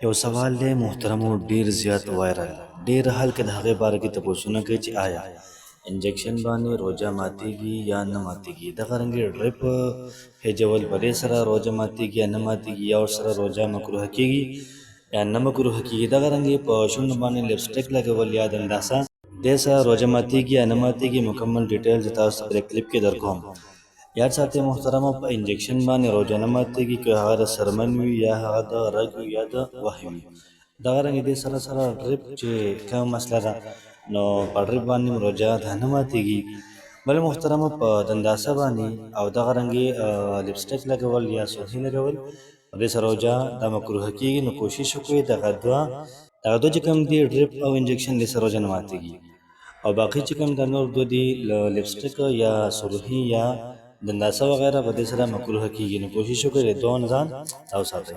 یو سوال دی محترمو ډیر زیات وایرل ډیر حال کې د هغې باره کې تپوسونه کوي چې آیا انجکشن باندې روژه ماتیږي یا نه ماتیږي دغه رنګې ډریپ هجول په دې سره روژه ماتیږي یا نه ماتیږي یا ورسره روژه مکروه کیږي یا نه مکروه کیږي دغه رنګې په شونډو باندې لپسټک لګول یا دنداسه دې سره روژه ماتیږي یا نه ماتیږي مکمل ډیټیل زه تاسو ته په دې کلیپ کې درکوم یاد ساتئ محترمه په انجکشن باندې روژه نه ماتیږي که هغه د څرمن وي یا هغه د رګ وي یا د وحې وي دغه رنګې دې سره سره ډریپ چې کومه مسله ده نو په ډریپ باندې هم روژه دا نه ماتیږي بلې محترمه په دنداسه باندې او دغه رنګې لپسټک لګول یا سرخي لګول په دې سره روژه دا مکروه کیږي نو کوشش وکړئ دغه دوه چې کوم دي ډریپ او انجکشن دې سره روژه نه ماتیږي او باقي چې کوم د نور دوه دي لپسټک یا سرخي یا دنداسه وغیرہ په دې سره مکروه کیږي نو کوشش وکړئ د دوه نه ځان راوساتئ